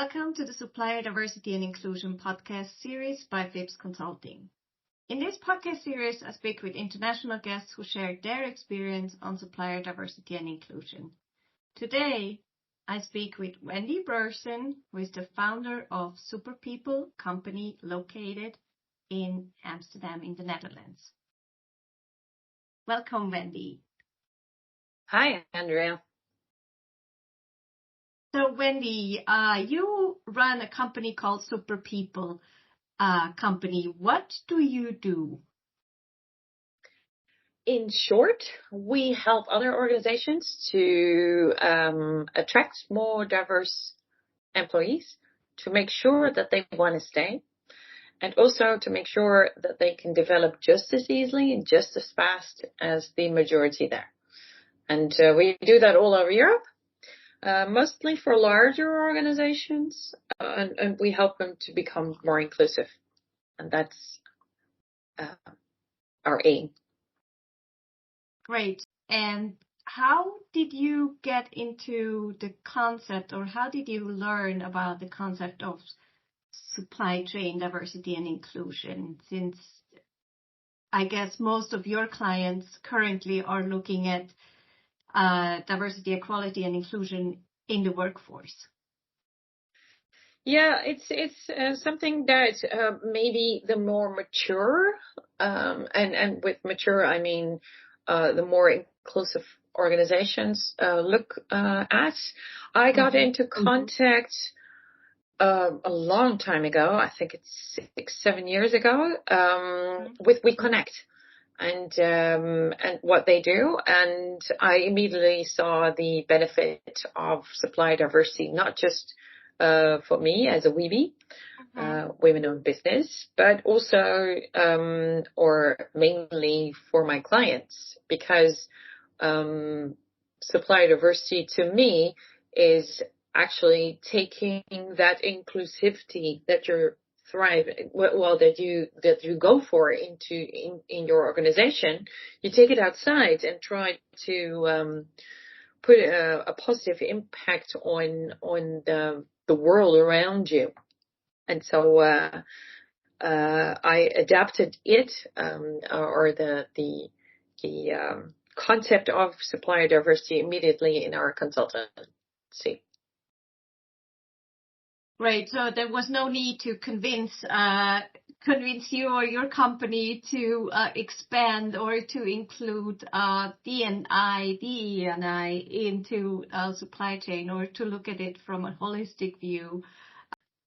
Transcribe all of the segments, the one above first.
Welcome to the Supplier Diversity and Inclusion podcast series by Fips Consulting. In this podcast series, I speak with international guests who share their experience on supplier diversity and inclusion. Today, I speak with Wendy Broersen, who is the founder of Superpeople Company located in Amsterdam in the Netherlands. Welcome, Wendy. Hi, Andrea. So, Wendy, you run a company called Superpeople Company. What do you do? In short, we help other organizations to attract more diverse employees, to make sure that they want to stay, and also to make sure that they can develop just as easily and just as fast as the majority there. And we do that all over Europe. Mostly for larger organizations, and we help them to become more inclusive. And that's our aim. Great. And how did you get into the concept, or how did you learn about the concept of supply chain diversity and inclusion? Since I guess most of your clients currently are looking at diversity, equality, and inclusion in the workforce. Yeah, it's something that maybe the more mature, and with mature I mean the more inclusive organizations look at. I got into contact a long time ago. I think it's 6-7 years ago with We Connect. And what they do. And I immediately saw the benefit of supply diversity, not just for me as a weebie, women-owned business, but also or mainly for my clients, because supply diversity to me is actually taking that inclusivity that you're that you go for in your organization, you take it outside and try to put a positive impact on the world around you. And so I adapted it or the concept of supplier diversity immediately in our consultancy. Right. So there was no need to convince you or your company to expand or to include D&I into supply chain, or to look at it from a holistic view.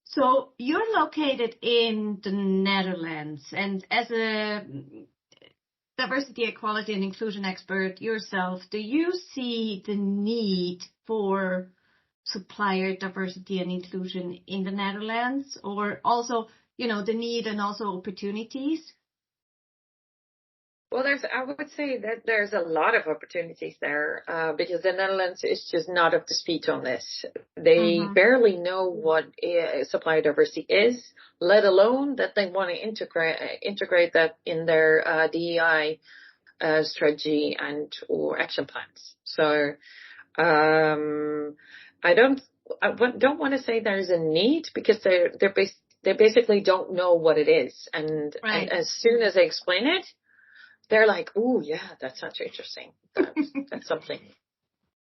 So you're located in the Netherlands, and as a diversity, equality, and inclusion expert yourself, do you see the need for supplier diversity and inclusion in the Netherlands, or also, the need and also opportunities? Well, I would say that there's a lot of opportunities there, because the Netherlands is just not up to speed on this. They barely know what supplier diversity is, let alone that they want to integrate that in their DEI strategy or action plans. So, I don't want to say there's a need, because they basically don't know what it is, and as soon as I explain it, they're like, "Oh yeah, that sounds interesting. That's something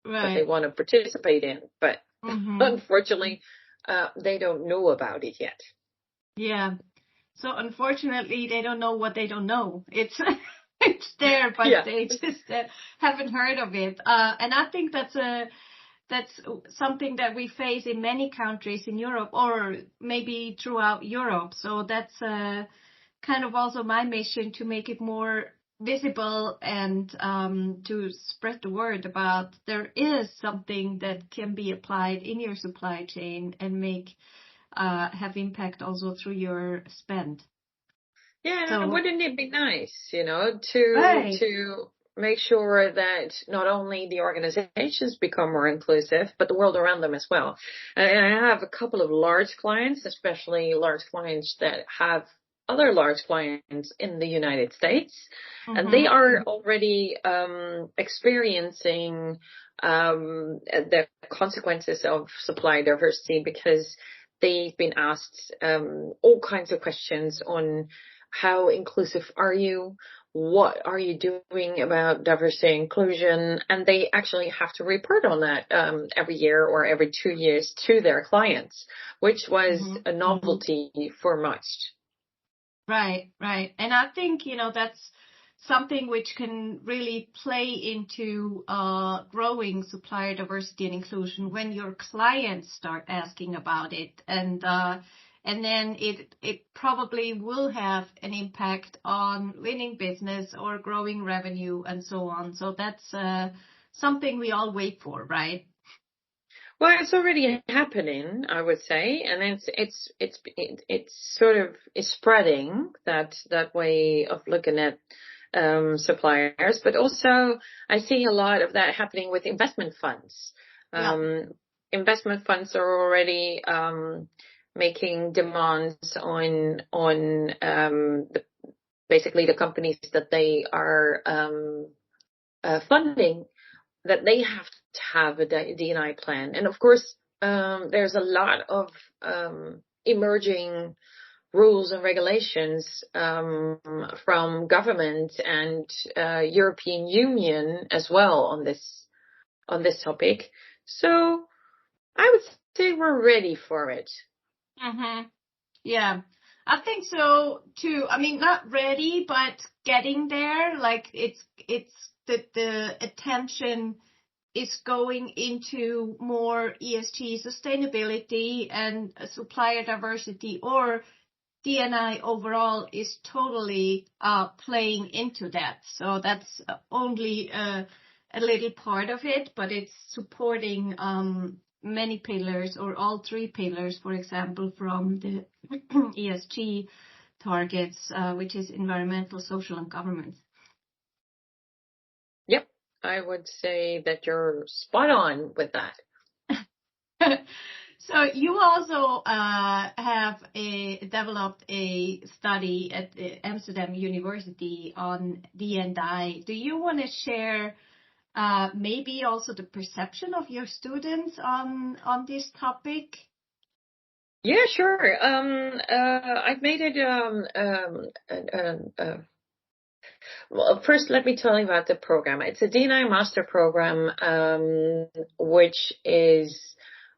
that they want to participate in." But unfortunately, they don't know about it yet. Yeah. So unfortunately, they don't know what they don't know. It's there, but they just haven't heard of it. And I think that's something that we face in many countries in Europe, or maybe throughout Europe. So that's kind of also my mission, to make it more visible and to spread the word about there is something that can be applied in your supply chain and have impact also through your spend. Yeah, so, wouldn't it be nice, to make sure that not only the organizations become more inclusive, but the world around them as well. And I have a couple of large clients, especially large clients that have other large clients in the United States, and they Mm-hmm. are already experiencing the consequences of supply diversity, because they've been asked all kinds of questions on how inclusive are you? What are you doing about diversity and inclusion? And they actually have to report on that every year or every 2 years to their clients, which was Mm-hmm. a novelty for most. Right, right. And I think, that's something which can really play into growing supplier diversity and inclusion when your clients start asking about it. And then it probably will have an impact on winning business or growing revenue and so on. So that's something we all wait for, right? Well, it's already happening, I would say, and it's sort of is spreading that way of looking at suppliers, but also I see a lot of that happening with investment funds. Yeah. Investment funds are already making demands on basically the companies that they are funding, that they have to have a D&I plan. And of course, there's a lot of emerging rules and regulations from government and European Union as well on this topic. So I would say we're ready for it. Mm-hmm. Yeah, I think so too. I mean, not ready, but getting there. Like it's the attention is going into more ESG sustainability and supplier diversity, or D&I overall is totally playing into that. So that's only a little part of it, but it's supporting many pillars, or all three pillars, for example, from the ESG targets, which is environmental, social, and governance. Yep, I would say that you're spot on with that. So you also have developed a study at the Amsterdam University on D&I. Do you want to share maybe also the perception of your students on this topic? Yeah, sure. I've made it. Well, first, let me tell you about the program. It's a D&I master program, which is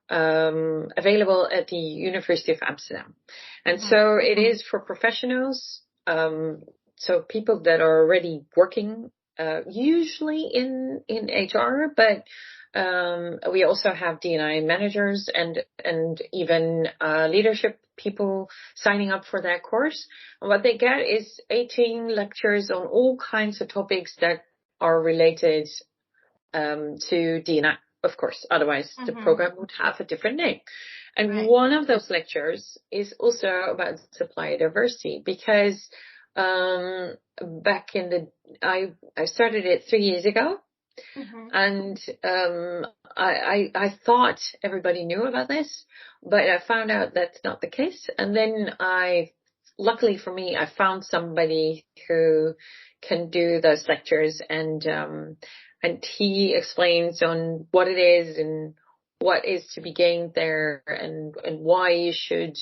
available at the University of Amsterdam, and so it is for professionals. So people that are already working, usually in HR, but we also have D&I managers and even leadership people signing up for that course. And what they get is 18 lectures on all kinds of topics that are related to D&I, of course. Otherwise, the program would have a different name. And one of those lectures is also about supplier diversity, because back in I started it 3 years ago. And I thought everybody knew about this, but I found out that's not the case. And then luckily for me, I found somebody who can do those lectures, and he explains on what it is and what is to be gained there, and why you should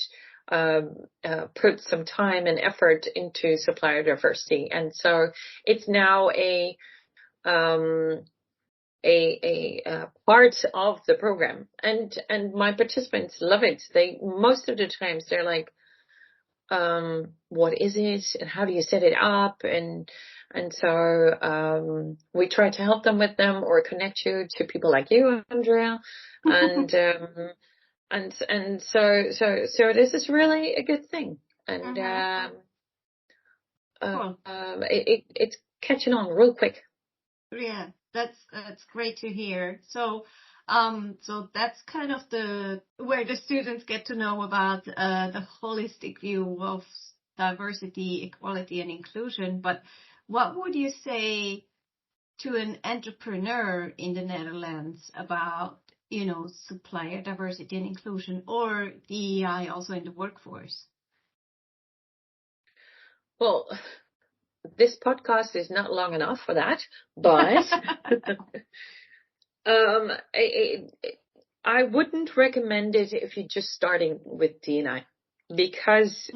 put some time and effort into supplier diversity. And so it's now a part of the program, and my participants love it. Most of the times they're like, what is it and how do you set it up? And so we try to help them with them, or connect you to people like you, Andrea. And so this is really a good thing. And Cool. it's catching on real quick. Yeah, that's great to hear. So that's kind of where the students get to know about the holistic view of diversity, equality, and inclusion. But what would you say to an entrepreneur in the Netherlands about, supplier diversity and inclusion, or DEI also in the workforce? Well, this podcast is not long enough for that, but I wouldn't recommend it if you're just starting with D&I, because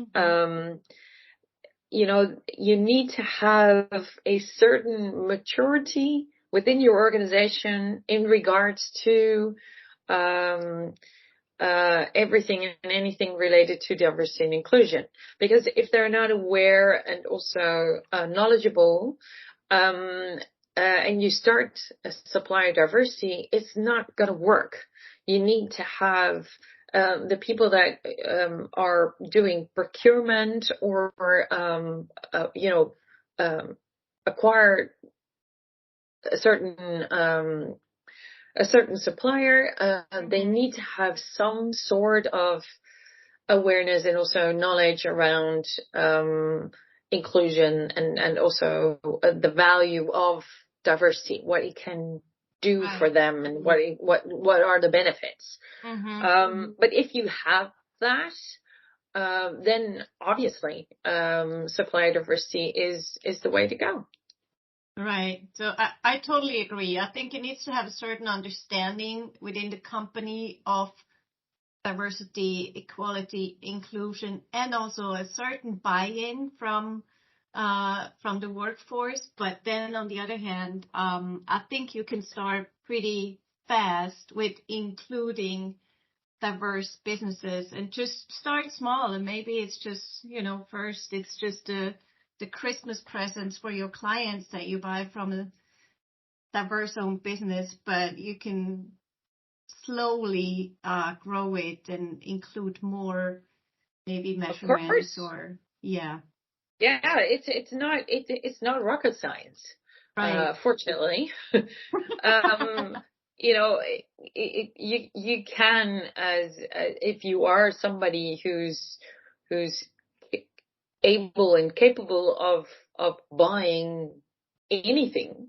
you need to have a certain maturity within your organization in regards to everything and anything related to diversity and inclusion. Because if they're not aware and also knowledgeable, and you start a supplier diversity, it's not going to work. You need to have the people that are doing procurement or acquire a certain supplier. They need to have some sort of awareness and also knowledge around inclusion and also the value of diversity, what it can do for them, and what are the benefits. But if you have that, then obviously supplier diversity is the way to go. Right. So I totally agree. I think it needs to have a certain understanding within the company of diversity, equality, inclusion, and also a certain buy-in from the workforce. But then on the other hand, I think you can start pretty fast with including diverse businesses and just start small. And maybe it's just, first it's just the Christmas presents for your clients that you buy from a diverse owned business, but you can slowly grow it and include more, maybe measurements or it's not rocket science, right? Fortunately. You can, as if you are somebody who's able and capable of buying anything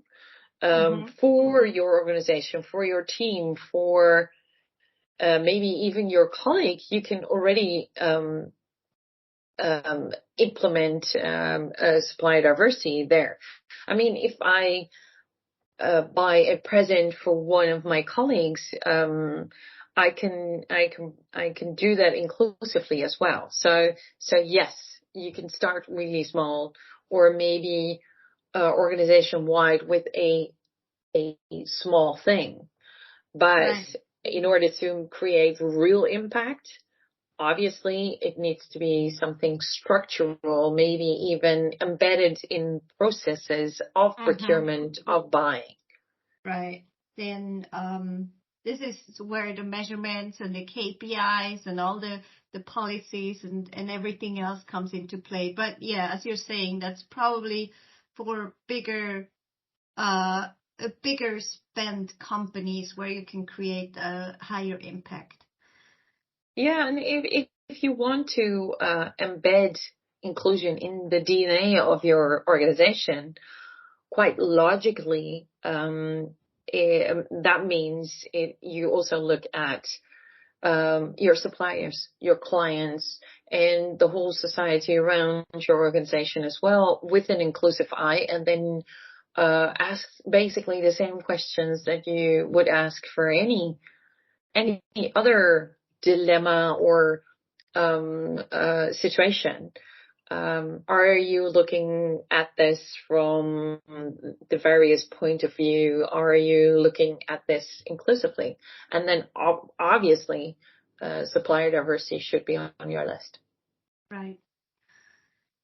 for your organization, for your team, for maybe even your colleague, you can already implement supplier diversity there. I mean, if I buy a present for one of my colleagues, I can do that inclusively as well. So yes, you can start really small, or maybe organization wide with a small thing. But in order to create real impact, obviously it needs to be something structural, maybe even embedded in processes of procurement, of buying. Right. Then this is where the measurements and the KPIs and all the policies and everything else comes into play. But yeah, as you're saying, that's probably for bigger spend companies where you can create a higher impact. Yeah, and if you want to embed inclusion in the DNA of your organization, quite logically, that means you also look at your suppliers, your clients, and the whole society around your organization as well, with an inclusive eye, and then ask basically the same questions that you would ask for any other dilemma or situation. Are you looking at this from the various point of view? Are you looking at this inclusively? And then obviously, supplier diversity should be on your list. Right.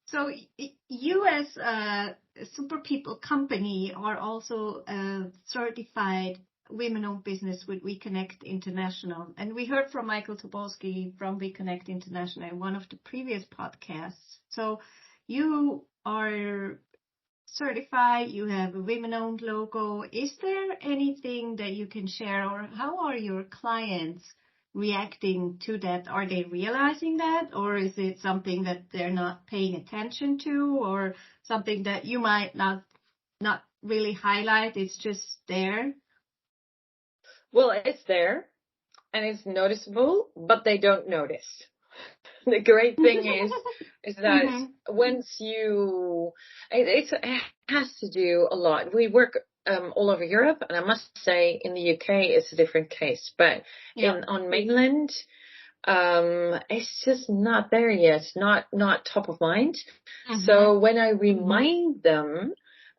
So you as a Superpeople Company are also certified women-owned business with We Connect International. And we heard from Michael Tobolsky from We Connect International in one of the previous podcasts. So you are certified, you have a women-owned logo. Is there anything that you can share, or how are your clients reacting to that? Are they realizing that, or is it something that they're not paying attention to, or something that you might not really highlight? It's just there. Well, it's there and it's noticeable, but they don't notice. The great thing is that once it has to do a lot. We work all over Europe, and I must say in the UK it's a different case, but on mainland, it's just not there yet, not top of mind. So when I remind them,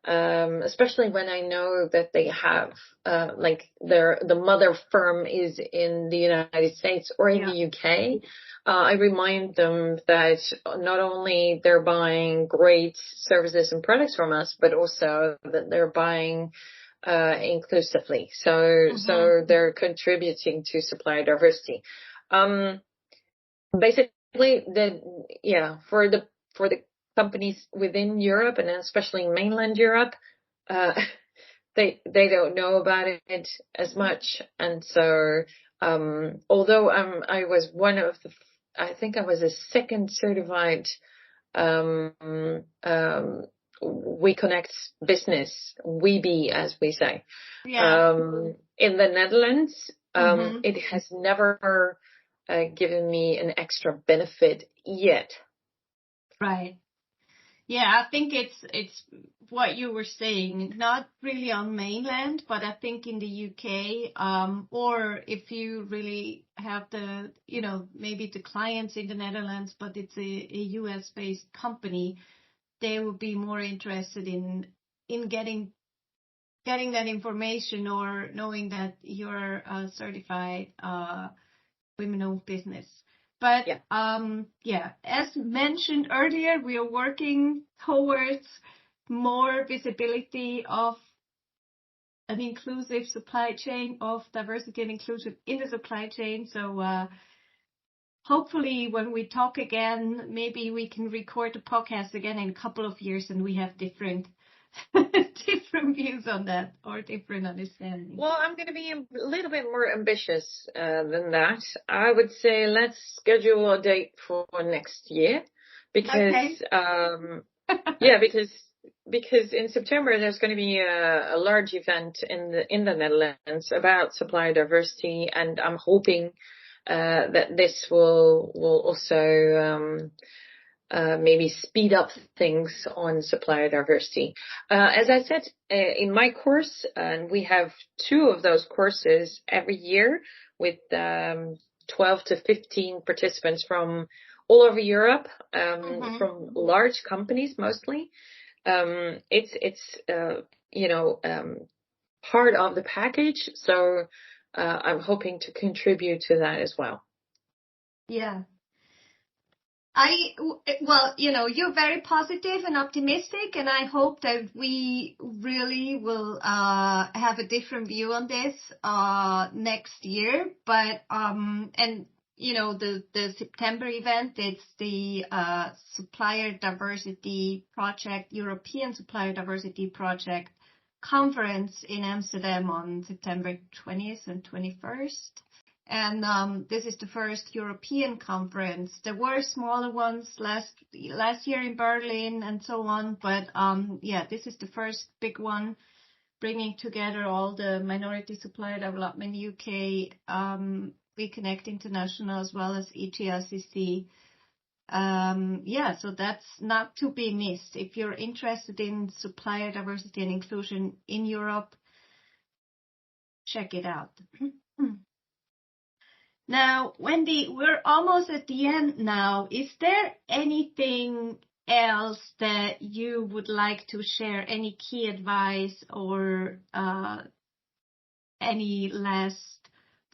especially when I know that they have, like the mother firm is in the United States or in the UK, I remind them that not only they're buying great services and products from us, but also that they're buying inclusively. So they're contributing to supplier diversity. Basically, for the companies within Europe, and especially mainland Europe, they don't know about it as much. And so, although I was I think I was a second certified We Connect business, WeBe, as we say, in the Netherlands, it has never given me an extra benefit yet. Right. Yeah, I think it's what you were saying, not really on mainland, but I think in the UK, or if you really have the, maybe the clients in the Netherlands, but it's a US based company, they would be more interested in getting that information or knowing that you're a certified women-owned business. But as mentioned earlier, we are working towards more visibility of an inclusive supply chain, of diversity and inclusion in the supply chain. So hopefully when we talk again, maybe we can record the podcast again in a couple of years and we have different views on that, or different understanding. Well, I'm going to be a little bit more ambitious than that. I would say let's schedule a date for next year, because because in September there's going to be a large event in the Netherlands about supplier diversity, and I'm hoping that this will also maybe speed up things on supplier diversity. As I said, in my course, and we have 2 of those courses every year with 12 to 15 participants from all over Europe, from large companies mostly. It's part of the package, so I'm hoping to contribute to that as well. Yeah. You're very positive and optimistic, and I hope that we really will have a different view on this next year. But the September event, it's the Supplier Diversity Project, European Supplier Diversity Project conference in Amsterdam on September 20th and 21st. And this is the first European conference. There were smaller ones last year in Berlin and so on, but this is the first big one, bringing together all the Minority Supplier Development UK, We Connect International, as well as EGLCC. So that's not to be missed. If you're interested in supplier diversity and inclusion in Europe, check it out. Now, Wendy, we're almost at the end now. Is there anything else that you would like to share? Any key advice or any last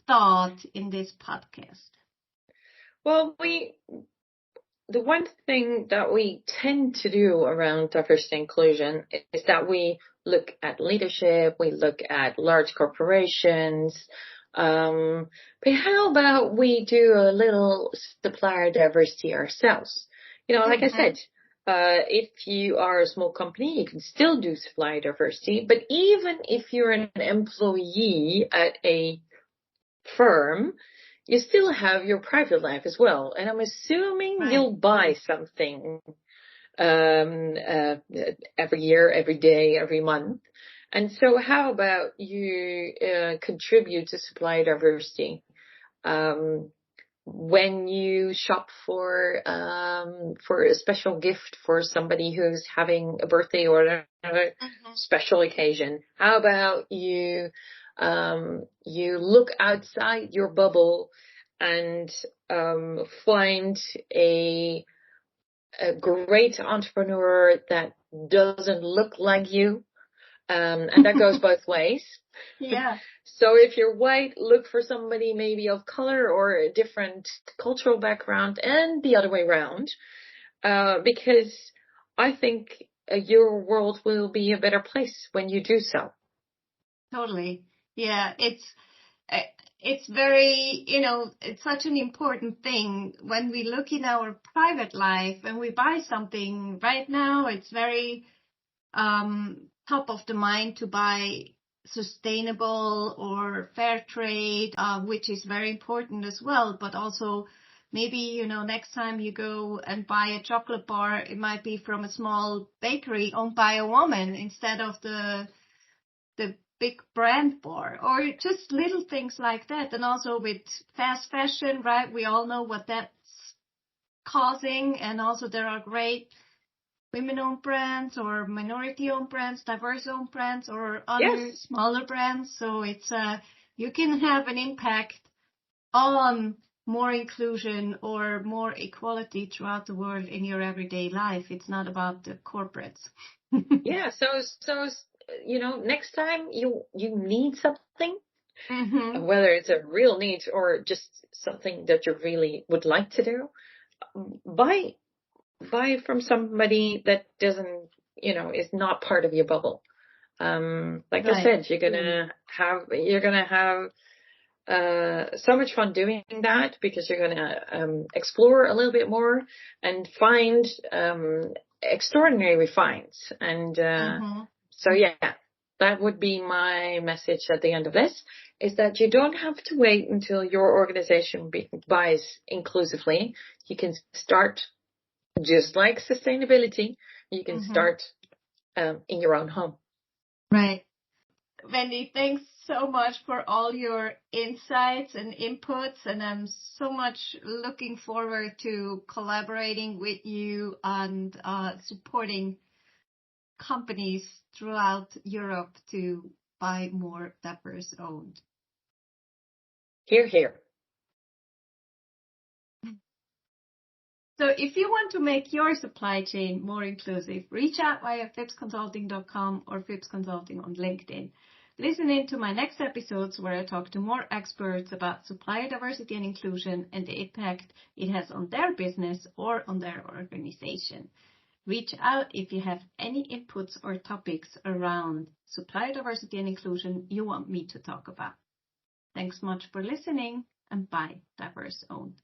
thought in this podcast? Well, the one thing that we tend to do around diversity and inclusion is that we look at leadership, we look at large corporations. But how about we do a little supplier diversity ourselves? Like I said, if you are a small company, you can still do supplier diversity. But even if you're an employee at a firm, you still have your private life as well. And I'm assuming you'll buy something every year, every day, every month. And so how about you contribute to supplier diversity? when you shop for a special gift for somebody who's having a birthday or another special occasion, how about you look outside your bubble and find a great entrepreneur that doesn't look like you, and that goes both ways. Yeah. So if you're white, look for somebody maybe of color or a different cultural background, and the other way around, because I think your world will be a better place when you do so. Totally. Yeah, it's very, it's such an important thing when we look in our private life and we buy something right now. It's very top of the mind to buy sustainable or fair trade, which is very important as well. But also maybe, next time you go and buy a chocolate bar, it might be from a small bakery owned by a woman instead of the big brand bar, or just little things like that. And also with fast fashion, right? We all know what that's causing. And also there are great women-owned brands or minority-owned brands, diverse-owned brands, or other smaller brands. So it's you can have an impact on more inclusion or more equality throughout the world in your everyday life. It's not about the corporates. Yeah. So next time you need something, whether it's a real need or just something that you really would like to do, buy from somebody that doesn't, is not part of your bubble. Like I said, you're gonna have so much fun doing that, because you're gonna explore a little bit more and find extraordinary finds. And so yeah, that would be my message at the end of this, is that you don't have to wait until your organization buys inclusively. You can start, just like sustainability, you can start in your own home. Right. Wendy, thanks so much for all your insights and inputs, and I'm so much looking forward to collaborating with you and supporting companies throughout Europe to buy more diverse owned. Hear, hear. So if you want to make your supply chain more inclusive, reach out via fipsconsulting.com or Fips Consulting on LinkedIn. Listen in to my next episodes where I talk to more experts about supplier diversity and inclusion and the impact it has on their business or on their organization. Reach out if you have any inputs or topics around supplier diversity and inclusion you want me to talk about. Thanks much for listening, and bye, Diverse Owned.